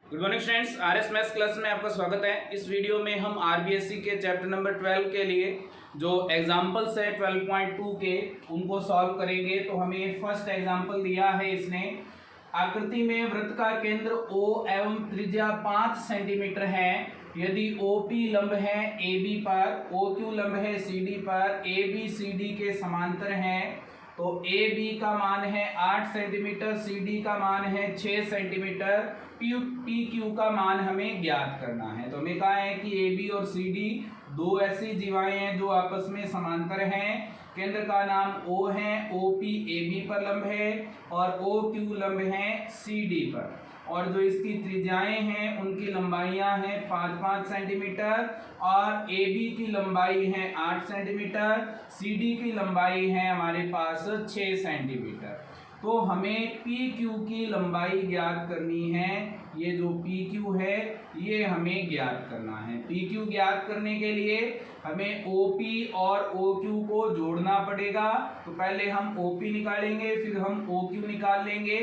Good morning students, RS maths class में आपका स्वागत है। इस वीडियो में हम आरबीएससी के चैप्टर नंबर 12 के लिए जो एग्जाम्पल्स है 12.2 के उनको सॉल्व करेंगे। तो हमें फर्स्ट एग्जाम्पल दिया है इसने, आकृति में वृत्त का केंद्र O एवं त्रिज्या 5 सेंटीमीटर है। यदि OP लंब है AB पर, OQ लंब है CD पर, AB CD के समांतर है, तो AB का मान है 8 सेंटीमीटर, CD का मान है 6 सेंटीमीटर, PQ का मान हमें ज्ञात करना है। तो हमें कहा है कि AB और CD दो ऐसी जीवाएं हैं जो आपस में समांतर हैं। केंद्र का नाम O है, OP AB पर लंब है और OQ लंब है CD पर, और जो इसकी त्रिज्याएं हैं उनकी लंबाइयां हैं 5-5 सेंटीमीटर, और AB की लंबाई है 8 सेंटीमीटर, CD की लंबाई है हमारे पास 6 सेंटीमीटर। तो हमें PQ की लंबाई ज्ञात करनी है। ये जो PQ है ये हमें ज्ञात करना है। PQ ज्ञात करने के लिए हमें OP और OQ को जोड़ना पड़ेगा। तो पहले हम OP निकालेंगे, फिर हम OQ निकाल लेंगे।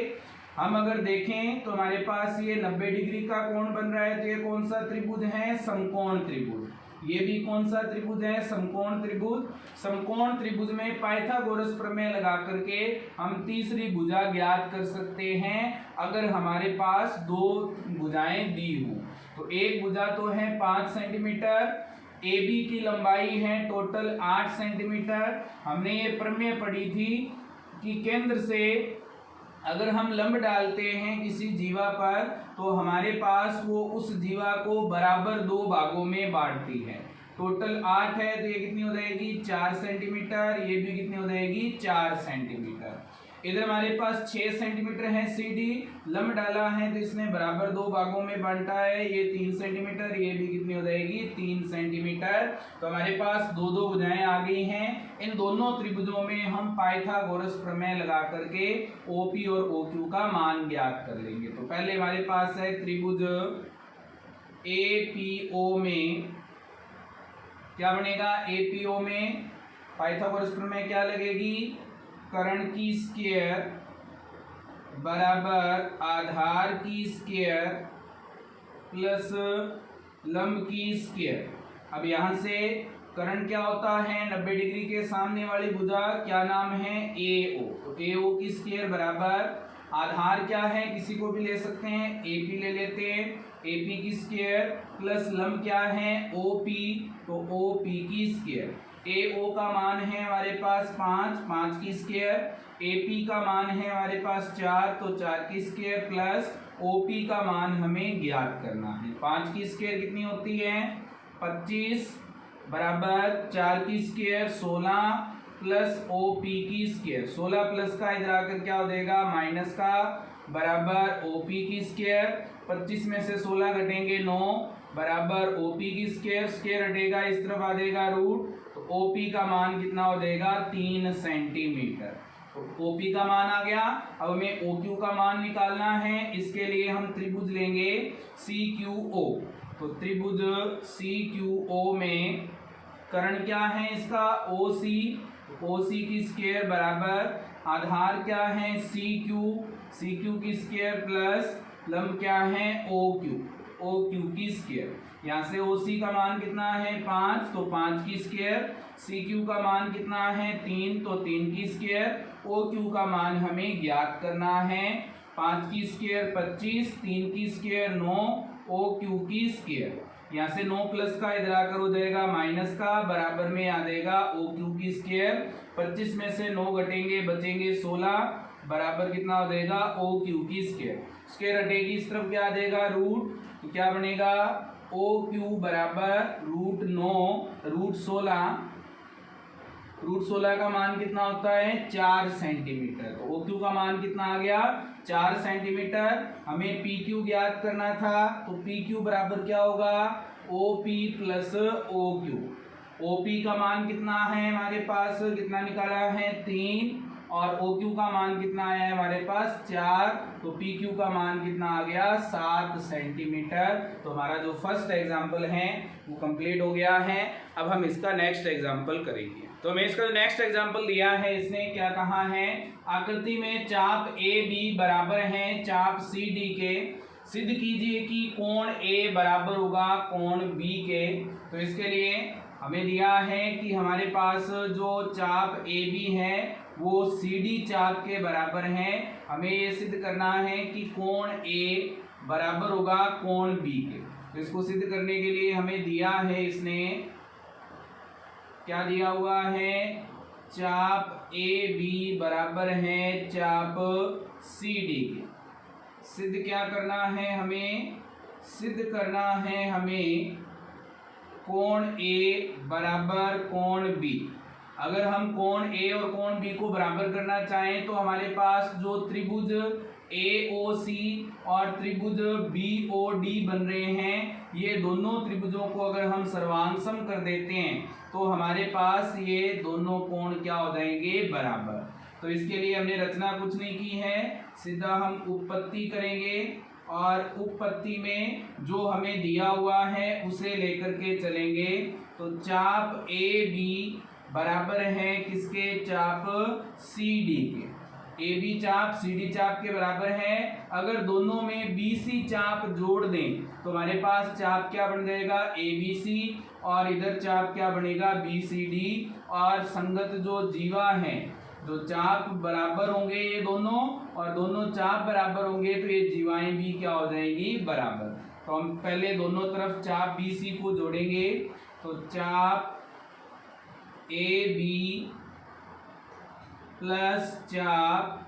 हम अगर देखें तो हमारे पास ये 90 डिग्री का कोण बन रहा है। तो ये कौन सा त्रिभुज है? समकोण त्रिभुज। ये भी कौन सा त्रिभुज है? समकोण त्रिभुज। समकोण त्रिभुज में पाइथागोरस प्रमेय लगा करके हम तीसरी भुजा ज्ञात कर सकते हैं अगर हमारे पास दो भुजाएं दी हो। तो एक भुजा तो है 5 सेंटीमीटर, AB की लंबाई है टोटल 8 सेंटीमीटर। हमने ये प्रमेय पढ़ी थी कि केंद्र से अगर हम लंब डालते हैं किसी जीवा पर तो हमारे पास वो उस जीवा को बराबर दो भागों में बांटती है। टोटल 8 है तो ये कितनी हो जाएगी? 4 सेंटीमीटर। ये भी कितनी हो जाएगी? 4 सेंटीमीटर। इधर हमारे पास 6 सेंटीमीटर है CD, लंब डाला है तो इसने बराबर दो भागों में बांटा है। ये 3 सेंटीमीटर, ये भी कितनी हो जाएगी? 3 सेंटीमीटर। तो हमारे पास दो दो भुजाएं आ गई हैं। इन दोनों त्रिभुजों में हम पाइथागोरस प्रमेय लगा करके OP और OQ का मान ज्ञात कर लेंगे। तो पहले हमारे पास है त्रिभुज APO में क्या बनेगा? APO में पाइथागोरस प्रमेय क्या लगेगी? कर्ण की स्क्वायर बराबर आधार की स्क्वायर प्लस लंब की स्क्वायर। अब यहाँ से कर्ण क्या होता है? 90 डिग्री के सामने वाली भुजा क्या नाम है? AO। तो AO की स्क्वायर बराबर आधार क्या है? किसी को भी ले सकते हैं, AP ले लेते हैं, AP की स्क्वायर प्लस लंब क्या है? OP, तो OP की स्क्वायर। AO का मान है हमारे पास 5 की स्क्वायर, AP का मान है हमारे पास 4, तो 4 की स्क्वायर प्लस OP का मान हमें ज्ञात करना है। 5 की स्क्वायर कितनी होती है? 25 बराबर 4 की स्क्वायर 16 प्लस OP की स्क्वायर। 16 प्लस का इधर आकर क्या हो जाएगा? माइनस का, बराबर OP की स्क्वायर। 25 में से 16 घटेंगे 9, बराबर OP की स्क्वायर। स्क्वायर हटेगा इस तरफ आ जाएगा रूट, तो OP का मान कितना हो जाएगा? 3 सेंटीमीटर। तो OP का मान आ गया। अब हमें OQ का मान निकालना है। इसके लिए हम त्रिभुज लेंगे CQO। तो त्रिभुज CQO में कर्ण क्या है इसका? OC। OC की स्क्वायर बराबर आधार क्या है? CQ की स्क्वायर प्लस लंब क्या है? OQ की स्क्वायर। यहाँ से OC का मान कितना है? 5, तो 5 की स्क्वायर। CQ का मान कितना है? 3, तो 3 की स्क्वायर। OQ का मान हमें ज्ञात करना है। 5 की स्क्वायर 25, 3 की स्क्वायर 9, OQ की स्क्वायर। यहाँ से 9 प्लस का इधर आकर हो जाएगा माइनस का, बराबर में आ जाएगा OQ की स्क्वायर। 25 में से 9 घटेंगे, बचेंगे 16, बराबर कितना हो जाएगा? OQ की स्क्वायर। स्क्वायर हटेगी इस तरफ क्या आ जाएगा? रूट। तो क्या बनेगा? OQ बराबर रूट 16 का मान कितना होता है? 4 सेंटीमीटर। तो OQ का मान कितना आ गया? 4 सेंटीमीटर। हमें PQ ज्ञात करना था, तो PQ बराबर क्या होगा? OP plus OQ। OP का मान कितना है हमारे पास? कितना निकाला है? 3, और OQ का मान कितना आया है हमारे पास? 4। तो PQ का मान कितना आ गया? 7 सेंटीमीटर। तो हमारा जो फर्स्ट एग्जाम्पल है वो कंप्लीट हो गया है। अब हम इसका नेक्स्ट एग्जाम्पल करेंगे। तो हमें इसका जो नेक्स्ट एग्जाम्पल दिया है, इसने क्या कहा है? आकृति में चाप AB बराबर है चाप CD के। सिद्ध कीजिए कि कोण A बराबर होगा कोण B के। तो इसके लिए हमें दिया है कि हमारे पास जो चाप AB है वो CD चाप के बराबर है। हमें ये सिद्ध करना है कि कोण A बराबर होगा कोण B के। तो इसको सिद्ध करने के लिए हमें दिया है, इसने क्या दिया हुआ है, चाप AB बराबर है चाप CD के। सिद्ध क्या करना है हमें, सिद्ध करना है हमें कोण A बराबर कोण B। अगर हम कोण A और कोण B को बराबर करना चाहें तो हमारे पास जो त्रिभुज AOC और त्रिभुज BOD बन रहे हैं, ये दोनों त्रिभुजों को अगर हम सर्वांग कर देते हैं तो हमारे पास ये दोनों कोण क्या हो जाएंगे, बराबर। तो इसके लिए हमने रचना कुछ नहीं की है, सीधा हम उपपत्ति करेंगे और उपपत्ति में जो हमें दिया हुआ है उसे लेकर के चलेंगे। तो चाप AB बराबर है किसके, चाप CD के। AB चाप CD चाप के बराबर है। अगर दोनों में BC चाप जोड़ दें तो हमारे पास चाप क्या बन जाएगा, ABC, और इधर चाप क्या बनेगा, BCD। और संगत जो जीवा है, जो चाप बराबर होंगे ये दोनों, और दोनों चाप बराबर होंगे तो ये जीवाएं भी क्या हो जाएंगी, बराबर। तो हम पहले दोनों तरफ चाप BC को जोड़ेंगे। तो चाप AB प्लस चाप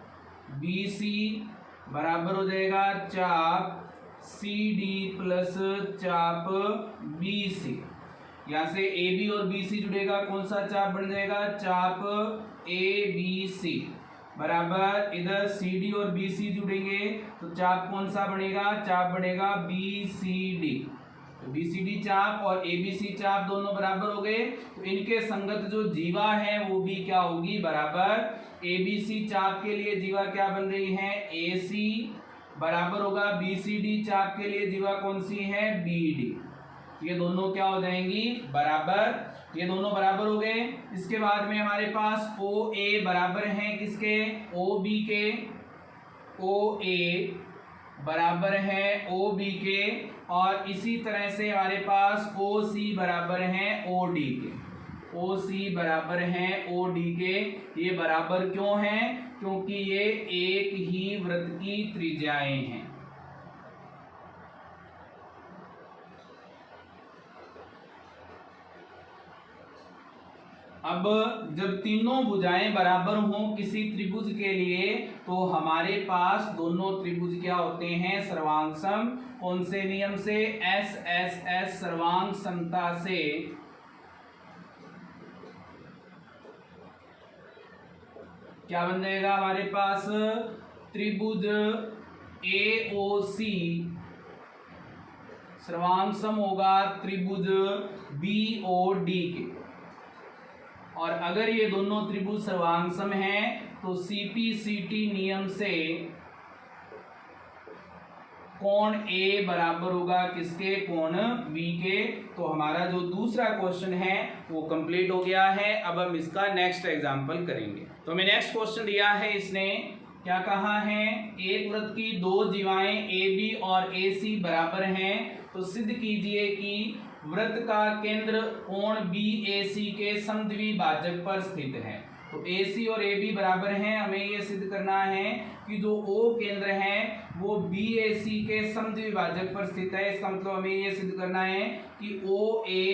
BC बराबर हो जाएगा चाप CD प्लस चाप BC। यहाँ से AB और BC जुड़ेगा, कौन सा चाप बन जाएगा, चाप ABC बराबर इधर CD और BC जुड़ेंगे तो चाप कौन सा बनेगा, चाप बनेगा BCD। तो BCD चाप और ABC चाप दोनों बराबर हो गए, तो इनके संगत जो जीवा है वो भी क्या होगी, बराबर। ABC चाप के लिए जीवा क्या बन रही है, AC बराबर होगा BCD चाप के लिए जीवा कौन सी है, BD। ये दोनों क्या हो जाएंगी, बराबर। ये दोनों बराबर हो गए। इसके बाद में हमारे पास OA बराबर है किसके, OB के। OA बराबर है OB के, और इसी तरह से हमारे पास OC बराबर है OD के। OC बराबर है OD के। ये बराबर क्यों हैं, क्योंकि ये एक ही वृत्त की त्रिज्याएं हैं। अब जब तीनों भुजाएं बराबर हों किसी त्रिभुज के लिए तो हमारे पास दोनों त्रिभुज क्या होते हैं, सर्वांग सम। कौन से नियम से, SSS सर्वांग समता से। क्या बन जाएगा हमारे पास, त्रिभुज AOC सर्वांग सम होगा त्रिभुज BOD के। और अगर ये दोनों त्रिभुज सर्वांग सम हैं तो CPCT नियम से कोण A बराबर होगा किसके, कोण B के। तो हमारा जो दूसरा क्वेश्चन है वो कंप्लीट हो गया है। अब हम इसका नेक्स्ट एग्जांपल करेंगे। तो हमें नेक्स्ट क्वेश्चन दिया है, इसने क्या कहा है, एक वृत्त की दो जीवाएं AB और AC बराबर हैं, तो सिद्ध कीजिए कि वृत्त का केंद्र कोण BAC के समद्विभाजक पर स्थित है। तो AC और AB बराबर हैं, हमें ये सिद्ध करना है कि जो O केंद्र है वो BAC के समद्विभाजक पर स्थित है। इसका मतलब हमें ये सिद्ध करना है कि OA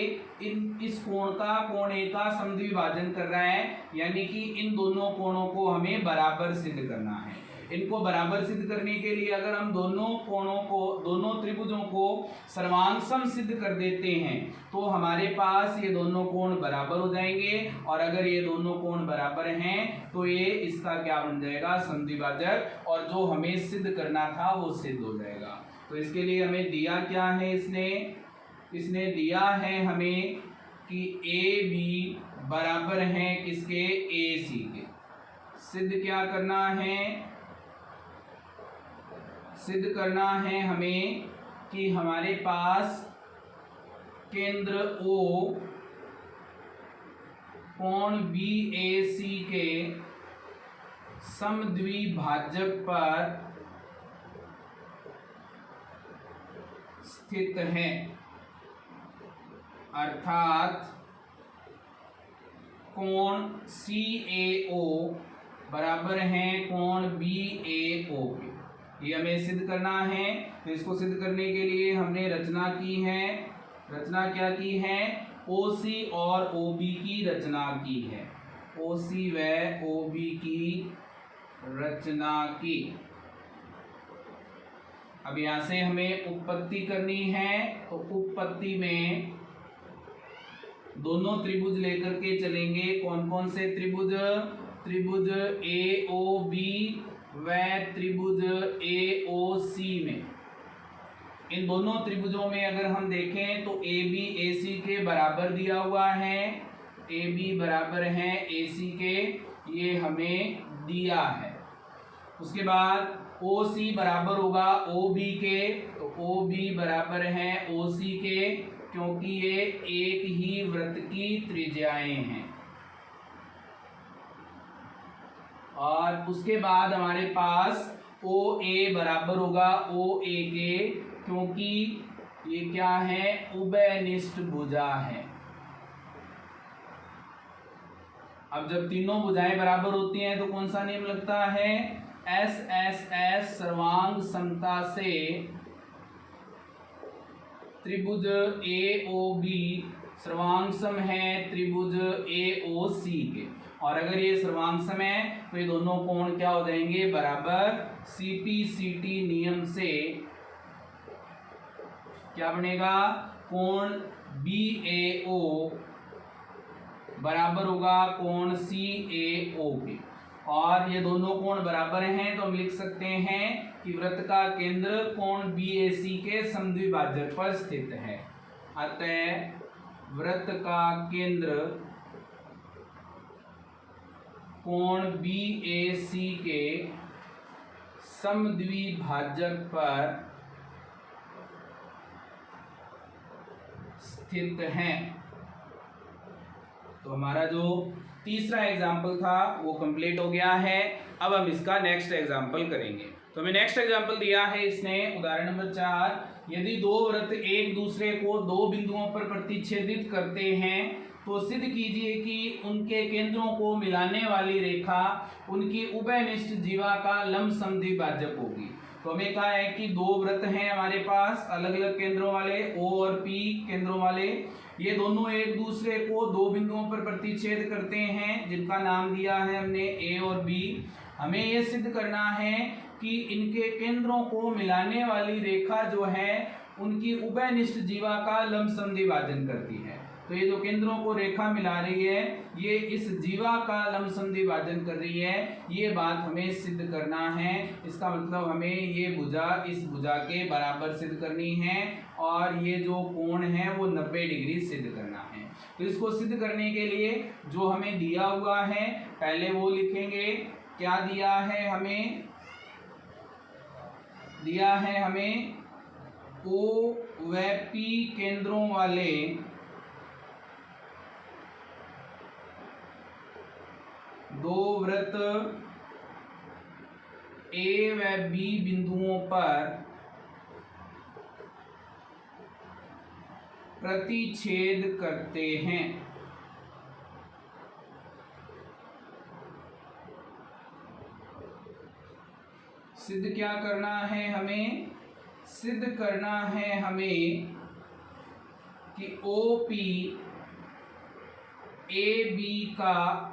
इस कोण का, कोण A का समद्विभाजन कर रहा है, यानी कि इन दोनों कोणों को हमें बराबर सिद्ध करना है। इनको बराबर सिद्ध करने के लिए अगर हम दोनों कोणों को, दोनों त्रिभुजों को सर्वांग सम सिद्ध कर देते हैं तो हमारे पास ये दोनों कोण बराबर हो जाएंगे। और अगर ये दोनों कोण बराबर हैं तो ये इसका क्या बन जाएगा, समद्विभाजक, और जो हमें सिद्ध करना था वो सिद्ध हो जाएगा। तो इसके लिए हमें दिया क्या है, इसने दिया है हमें कि AB बराबर है किसके, AC के। सिद्ध क्या करना है, सिद्ध करना है हमें कि हमारे पास केंद्र O कोण BAC के समद्विभाजक पर स्थित है, अर्थात कोण CAO बराबर है कोण BAO के। ये हमें सिद्ध करना है। तो इसको सिद्ध करने के लिए हमने रचना की है। रचना क्या की है? OC और OB की रचना की है। OC व OB की रचना की। अब यहां से हमें उत्पत्ति करनी है। तो उत्पत्ति में दोनों त्रिभुज लेकर के चलेंगे। कौन कौन से त्रिभुज? त्रिभुज AOB व त्रिभुज AOC में। इन दोनों त्रिभुजों में अगर हम देखें तो AB AC के बराबर दिया हुआ है। AB बराबर है AC के, ये हमें दिया है। उसके बाद OC बराबर होगा OB के, तो OB बराबर है OC के, क्योंकि ये एक ही वृत्त की त्रिज्याएं हैं। और उसके बाद हमारे पास OA बराबर होगा OA के, क्योंकि ये क्या है? उभयनिष्ठ भुजा है। अब जब तीनों भुजाएं बराबर होती हैं तो कौन सा नियम लगता है? SSS सर्वांग समता से त्रिभुज AOB सर्वांगसम है त्रिभुज AOC के। और अगर ये सर्वांगसम है तो ये दोनों कोण क्या हो जाएंगे? बराबर। CPCT नियम से क्या बनेगा? कोण BAO बराबर होगा कोण CAO के। और ये दोनों कोण बराबर हैं तो हम लिख सकते हैं कि वृत्त का केंद्र कोण BAC के समद्विभाजक पर स्थित है। अतः वृत्त का केंद्र कोण BAC के समद्विभाजक पर स्थित है। तो हमारा जो तीसरा एग्जाम्पल था वो कंप्लीट हो गया है। अब हम इसका नेक्स्ट एग्जाम्पल करेंगे। तो हमें नेक्स्ट एग्जाम्पल दिया है इसने, उदाहरण नंबर 4। यदि दो वृत्त एक दूसरे को दो बिंदुओं पर प्रतिच्छेदित करते हैं तो सिद्ध कीजिए कि उनके केंद्रों को मिलाने वाली रेखा उनकी उभयनिष्ठ जीवा का लंब समद्विभाजक होगी। तो हमें कहा है कि दो वृत्त हैं हमारे पास अलग अलग केंद्रों वाले, O और P केंद्रों वाले। ये दोनों एक दूसरे को दो बिंदुओं पर प्रतिच्छेद करते हैं जिनका नाम दिया है हमने A और B। हमें यह सिद्ध करना है कि इनके केंद्रों को मिलाने वाली रेखा जो है उनकी उभयनिष्ठ जीवा का लंब समद्विभाजन करती है। तो ये जो केंद्रों को रेखा मिला रही है ये इस जीवा का लंब समद्विभाजन कर रही है, ये बात हमें सिद्ध करना है। इसका मतलब हमें ये भुजा इस भुजा के बराबर सिद्ध करनी है और ये जो कोण है वो 90 डिग्री सिद्ध करना है। तो इसको सिद्ध करने के लिए जो हमें दिया हुआ है पहले वो लिखेंगे। क्या दिया है हमें? दिया है हमें O व P केंद्रों वाले दो वृत्त A व B बिंदुओं पर प्रतिच्छेद करते हैं। सिद्ध क्या करना है हमें? सिद्ध करना है हमें कि OP AB का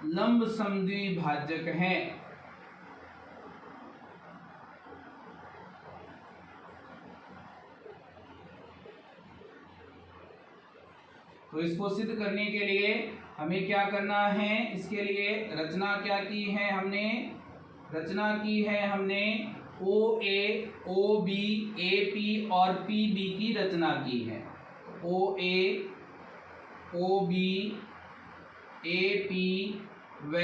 लंब समद्विभाजक है। तो इसको सिद्ध करने के लिए हमें क्या करना है? इसके लिए रचना क्या की है हमने? रचना की है हमने OA, OB, AP और PB की रचना की है। OA, OB, AP व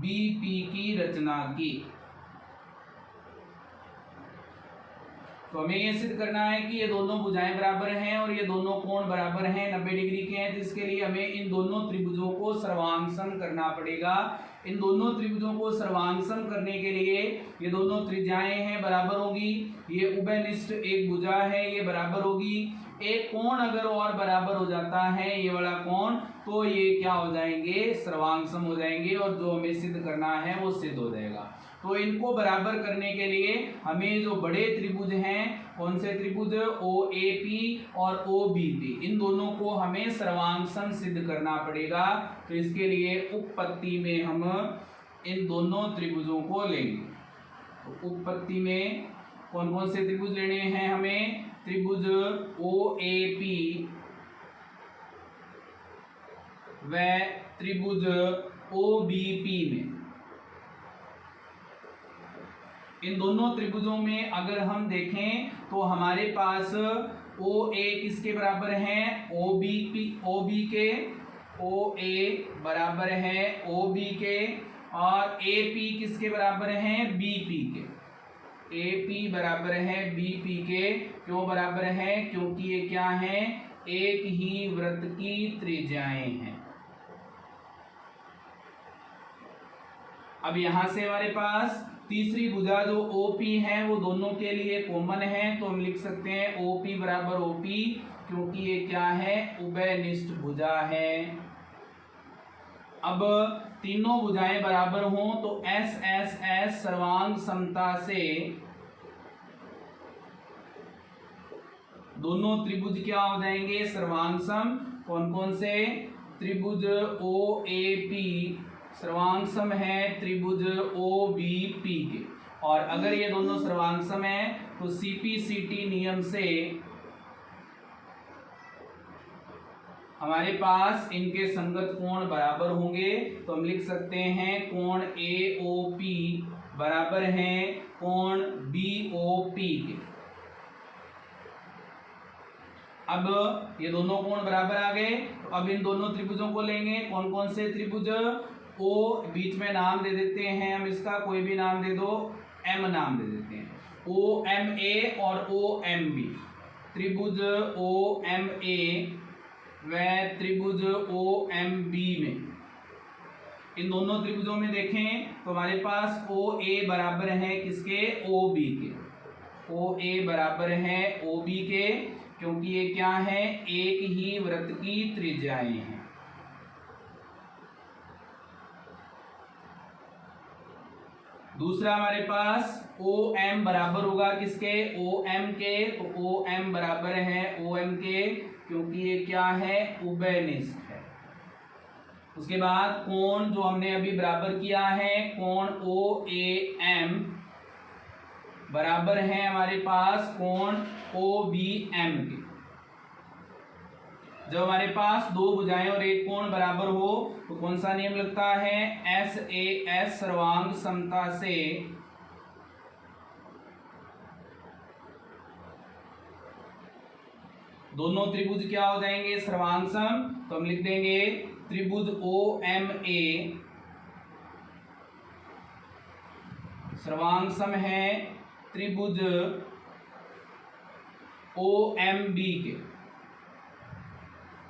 BP की रचना की। तो हमें ये सिद्ध करना है कि ये दोनों भुजाएं बराबर हैं और ये दोनों कोण बराबर हैं, 90 डिग्री के हैं। तो इसके लिए हमें इन दोनों त्रिभुजों को सर्वांगसम करना पड़ेगा। इन दोनों त्रिभुजों को सर्वांगसम करने के लिए ये दोनों त्रिज्याएं हैं बराबर होगी, ये उभयनिष्ठ एक भुजा है ये बराबर होगी। एक कोण अगर और बराबर हो जाता है, ये वाला कोण, तो ये क्या हो जाएंगे, सर्वांगसम हो जाएंगे और जो हमें सिद्ध करना है वो सिद्ध हो जाएगा। तो इनको बराबर करने के लिए हमें जो बड़े त्रिभुज हैं, कौन से त्रिभुज, OAP और OBP, इन दोनों को हमें सर्वांगसम सिद्ध करना पड़ेगा। तो इसके लिए उपपत्ति में हम इन दोनों त्रिभुजों को लेंगे। तो उपपत्ति में कौन कौन से त्रिभुज लेने हैं हमें, त्रिभुज OAP व त्रिभुज OBP में। इन दोनों त्रिभुजों में अगर हम देखें तो हमारे पास OA किसके बराबर है, OB के, OA बराबर है OB के, और AP किसके बराबर है, BP के। AP बराबर है BP के। क्यों बराबर है, क्योंकि ये क्या है, एक ही वृत्त की त्रिज्याएं हैं। अब यहां से हमारे पास तीसरी भुजा जो OP है वो दोनों के लिए कॉमन है, तो हम लिख सकते हैं OP बराबर OP, क्योंकि ये क्या है, उभयनिष्ठ भुजा है। अब तीनों भुजाएं बराबर हों तो SSS सर्वांग समता से दोनों त्रिभुज क्या हो जाएंगे, सर्वांगसम। कौन कौन से, त्रिभुज OAP सर्वांगसम है त्रिभुज OBP के। और अगर ये दोनों सर्वांगसम है तो CPCT नियम से हमारे पास इनके संगत कोण बराबर होंगे। तो हम लिख सकते हैं कोण AOP बराबर है कोण BOP के। अब ये दोनों कोण बराबर आ गए, तो अब इन दोनों त्रिभुजों को लेंगे। कौन कौन से त्रिभुज, O बीच में नाम दे देते हैं हम इसका, कोई भी नाम दे दो, M नाम दे देते हैं, OMA और OMB। त्रिभुज OMA व त्रिभुज OMB में, इन दोनों त्रिभुजों में देखें तो हमारे पास OA बराबर है किसके, OB के। OA बराबर है OB के, क्योंकि ये क्या है, एक ही वृत्त की त्रिज्याएं हैं। दूसरा हमारे पास OM बराबर होगा किसके, OM के। तो OM बराबर है OM के, क्योंकि ये क्या है, उभयनिष्ठ है। उसके बाद कोण जो हमने अभी बराबर किया है, कोण OAM बराबर है हमारे पास कोण OBM के। जब हमारे पास दो भुजाएं और एक कोण बराबर हो तो कौन सा नियम लगता है, SAS सर्वांग समता से दोनों त्रिभुज क्या हो जाएंगे, सर्वांग सम। तो हम लिख देंगे त्रिभुज OMA सर्वांग सम है त्रिभुज OMB के।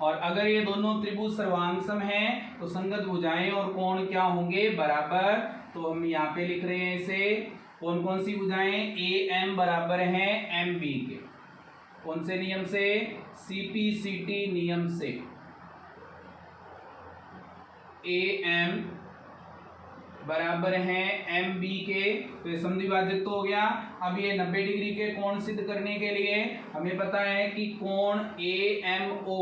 और अगर ये दोनों त्रिभुज सर्वांगसम हैं तो संगत भुजाएं और कोण क्या होंगे, बराबर। तो हम यहाँ पे लिख रहे हैं इसे, कौन कौन सी भुजाएं, AM बराबर है MB के। कौन से नियम से, CPCT नियम से। AM बराबर है MB के, तो ये समद्विभाजक तो हो गया। अब ये 90 डिग्री के कोण सिद्ध करने के लिए हमें पता है कि कोण AMO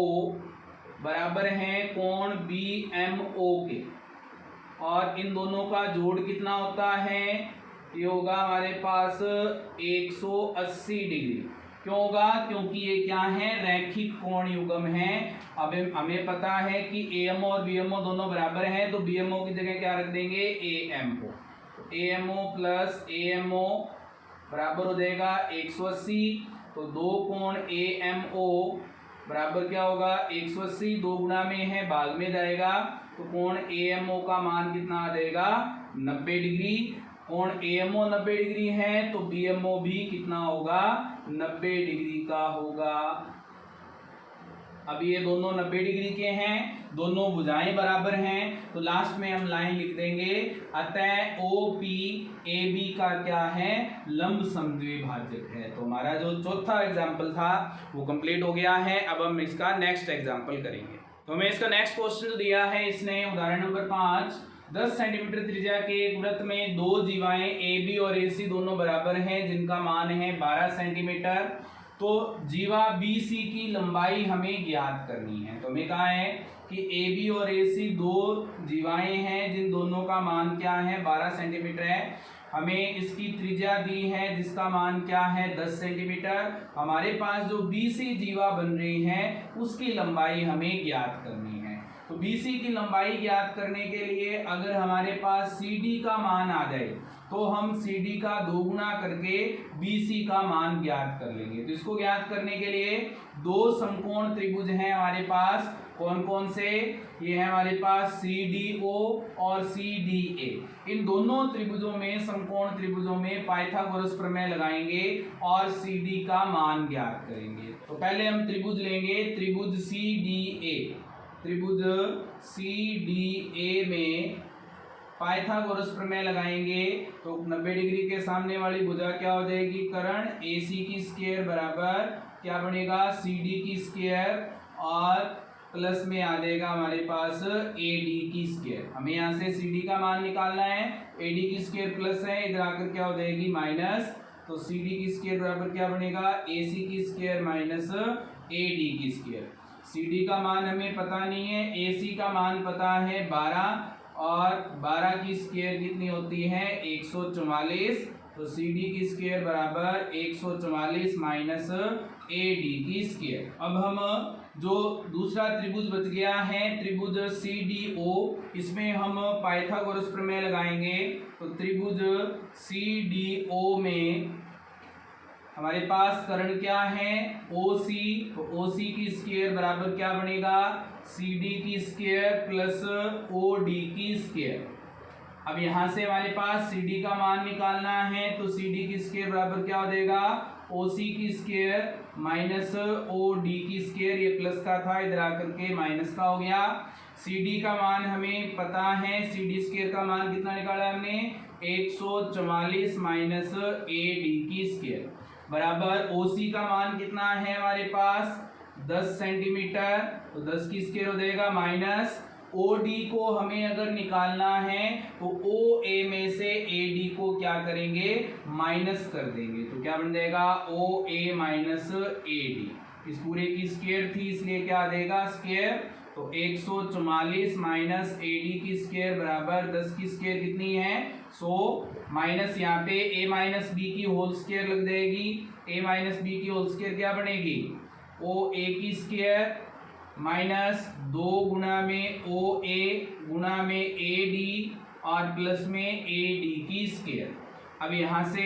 बराबर है कोण BMO के, और इन दोनों का जोड़ कितना होता है, ये होगा हमारे पास 180 डिग्री। क्यों होगा, क्योंकि ये क्या है, रैखिक कोण युग्म है। अब हमें पता है कि AMO और BMO दोनों बराबर हैं, तो BMO की जगह क्या रख देंगे, AMO। AMO प्लस AMO बराबर हो जाएगा 180। तो दो कोण AMO बराबर क्या होगा, 180। दो गुणा में है, भाग में जाएगा, तो कोण AMO का मान कितना आ जाएगा, 90 डिग्री। कोण AMO 90 डिग्री है तो BMO भी कितना होगा, 90 डिग्री का होगा। अब ये दोनों 90 डिग्री के हैं, दोनों भुजाएं बराबर हैं, तो लास्ट में हम लाइन लिख देंगे अतः OPAB का क्या है, लंब समद्विभाजक है। तो हमारा जो चौथा एग्जाम्पल था वो कंप्लीट हो गया है। अब हम इसका नेक्स्ट एग्जाम्पल करेंगे। तो हमें इसका नेक्स्ट क्वेश्चन दिया है, इसने उदाहरण नंबर 5, 10 सेंटीमीटर त्रिज्या के एक वृत्त में दो जीवाएं AB और AC दोनों बराबर हैं जिनका मान है 12 सेंटीमीटर। तो जीवा BC की लंबाई हमें ज्ञात करनी है। तो हमें कहा है कि AB और AC दो जीवाएं हैं जिन दोनों का मान क्या है, 12 सेंटीमीटर है। हमें इसकी त्रिज्या दी है जिसका मान क्या है, 10 सेंटीमीटर। हमारे पास जो BC जीवा बन रही है उसकी लंबाई हमें ज्ञात करनी है। तो BC की लंबाई ज्ञात करने के लिए अगर हमारे पास CD का मान आ जाए तो हम CD का 2 गुना करके BC का मान ज्ञात कर लेंगे। तो इसको ज्ञात करने के लिए दो समकोण त्रिभुज हैं हमारे पास। कौन कौन से? ये है हमारे पास CDO और CDA। इन दोनों त्रिभुजों में, समकोण त्रिभुजों में पाइथागोरस प्रमेय लगाएंगे और CD का मान ज्ञात करेंगे। तो पहले हम त्रिभुज लेंगे, त्रिभुज CDA। त्रिभुज CDA में पाइथागोरस प्रमेय लगाएंगे तो 90 डिग्री के सामने वाली भुजा क्या हो जाएगी, कर्ण। AC की स्क्वायर बराबर क्या बनेगा, CD की स्क्वायर, और प्लस में आ जाएगा हमारे पास AD की स्क्वायर। हमें यहाँ से CD का मान निकालना है, AD की स्क्वायर प्लस है, इधर आकर क्या हो जाएगी माइनस। तो CD की स्क्वायर बराबर क्या बनेगा, AC की स्क्वायर माइनस AD की स्क्वायर। CD का मान हमें पता नहीं है, AC का मान पता है 12, और 12 की स्क्वायर कितनी होती है, 144। तो CD की स्क्वायर बराबर 144 माइनस AD की स्क्वायर। अब हम जो दूसरा त्रिभुज बच गया है, त्रिभुज CDO, इसमें हम पाइथागोरस प्रमेय लगाएंगे। तो त्रिभुज CDO में हमारे पास कर्ण क्या है, OC। तो OC की स्क्वायर बराबर क्या बनेगा, CD की स्क्वायर प्लस OD की स्क्वायर। अब यहां से हमारे पास CD का मान निकालना है, तो CD की स्क्वायर बराबर क्या हो जाएगा, OC की स्क्वायर माइनस OD की स्क्वायर। ये प्लस का था, इधर आकर के माइनस का हो गया। CD का मान हमें पता है, CD स्क्वायर का मान कितना निकाला है हमने, 144 माइनस AD की स्क्वायर बराबर OC का मान कितना है हमारे पास, 10 सेंटीमीटर। तो 10 की स्क्वायर हो जाएगा माइनस OD को हमें अगर निकालना है तो OA में से AD को क्या करेंगे, माइनस कर देंगे। तो क्या बन जाएगा, OA माइनस AD। इस पूरे की स्क्वायर थी इसलिए क्या आ जाएगा, स्क्वायर। तो 144 माइनस AD की स्क्वायर बराबर 10 की स्क्वायर कितनी है, 100, माइनस यहाँ पे A माइनस बी की होल स्क्वायर लग जाएगी। A माइनस बी की होल स्क्वायर क्या बनेगी, OA की स्क्वायर माइनस 2 गुना में OA गुना में AD और प्लस में AD की स्क्वायर। अब यहाँ से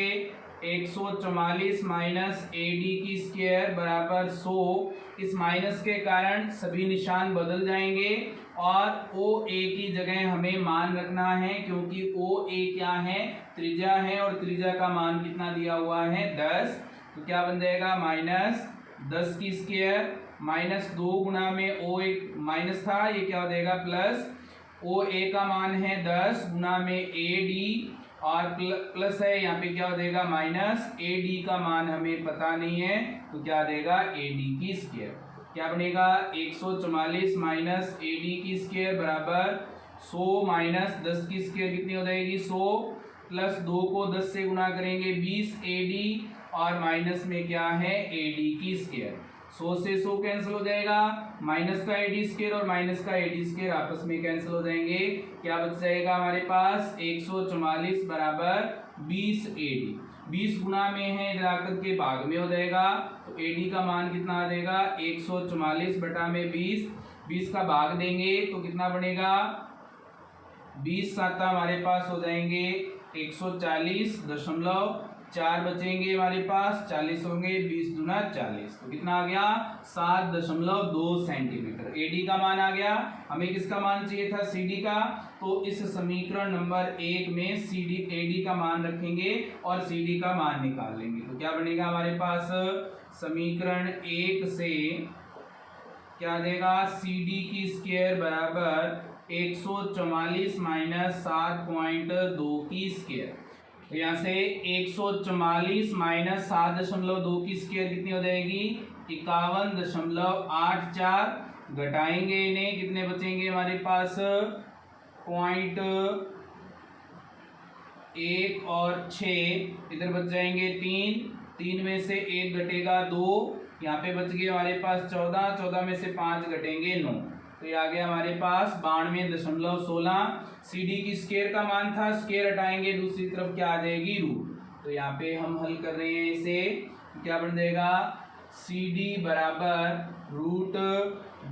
144 माइनस AD की स्क्वायर बराबर 100। इस माइनस के कारण सभी निशान बदल जाएंगे और OA की जगह हमें मान रखना है, क्योंकि OA क्या है, त्रिज्या है, और त्रिज्या का मान कितना दिया हुआ है, 10। तो क्या बन जाएगा, माइनस 10 की स्क्वायर माइनस 2 गुना में OA माइनस था, ये क्या हो जाएगा प्लस। OA का मान है 10 गुना में AD और प्लस है, यहाँ पे क्या हो जाएगा माइनस। AD का मान हमें पता नहीं है, तो क्या देगा AD की स्क्वायर। क्या बनेगा, 144 माइनस AD की स्क्वायर बराबर 100 माइनस 10 की स्क्वायर कितनी हो जाएगी, 100 प्लस 2 को 10 से गुना करेंगे 20 AD और माइनस में क्या है AD की स्क्वायर। 100 से 100 कैंसिल हो जाएगा, माइनस का AD स्क्वायर और माइनस का AD स्क्वायर आपस में कैंसिल हो जाएंगे। क्या बच जाएगा हमारे पास, 144 बराबर 20 AD। 20 गुना में है, इधर आकर के भाग में हो जाएगा, तो AD का मान कितना आ जाएगा, 144 बटा में 20। 20 का भाग देंगे तो कितना बनेगा, 20 साता हमारे पास हो जाएंगे 140.4 4 बचेंगे हमारे पास, 40 होंगे, 20 दूना 40, तो कितना आ गया 7.2 सेंटीमीटर। एडी का मान आ गया। हमें किसका मान चाहिए था, सीडी का। तो इस समीकरण नंबर 1 में सीडी एडी का मान रखेंगे और सीडी का मान निकाल लेंगे। तो क्या बनेगा हमारे पास, समीकरण 1 से क्या देगा, CD की स्क्वायर बराबर 144 माइनस 7.2 की स्क्वायर। तो यहाँ से 144 माइनस 7.2 की स्क्वायर कितनी हो जाएगी, 51.84। घटाएंगे इन्हें, कितने बचेंगे हमारे पास, 0.1 और 6, इधर बच जाएंगे 3 में से 1 घटेगा 2, यहाँ पे बच गए हमारे पास 14 में से 5 घटेंगे 9, तो ये आ गया हमारे पास 92.16। CD की स्क्वायर का मान था, स्क्वायर हटाएंगे दूसरी तरफ क्या आ जाएगी, रूट। तो यहाँ पे हम हल कर रहे हैं इसे, क्या बन जाएगा, CD बराबर रूट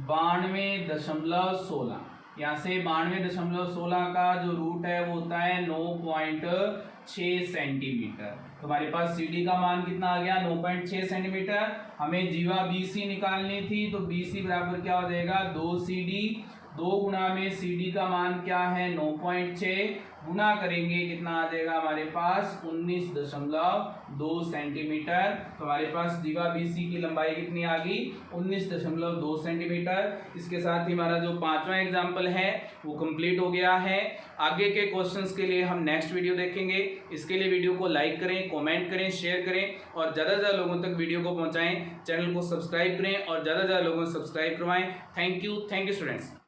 92.16। यहाँ से 92.16 का जो रूट है वो होता है 9.6 सेंटीमीटर। तो हमारे पास CD का मान कितना आ गया, 9.6 सेंटीमीटर। हमें जीवा BC निकालनी थी, तो BC बराबर क्या हो जाएगा, 2CD। 2 गुना में CD का मान क्या है, 9.6, गुना करेंगे कितना आ जाएगा हमारे पास, 19.2 सेंटीमीटर। तो हमारे पास जीवा BC की लंबाई कितनी आ गई, 19.2 सेंटीमीटर। इसके साथ ही हमारा जो 5वां एग्जाम्पल है वो कंप्लीट हो गया है। आगे के क्वेश्चंस के लिए हम नेक्स्ट वीडियो देखेंगे। इसके लिए वीडियो को लाइक करें, कमेंट करें, शेयर करें और ज़्यादा से ज़्यादा लोगों तक वीडियो को पहुंचाएं। चैनल को सब्सक्राइब करें और ज़्यादा से ज़्यादा लोगों को सब्सक्राइब करवाएं। Thank you students.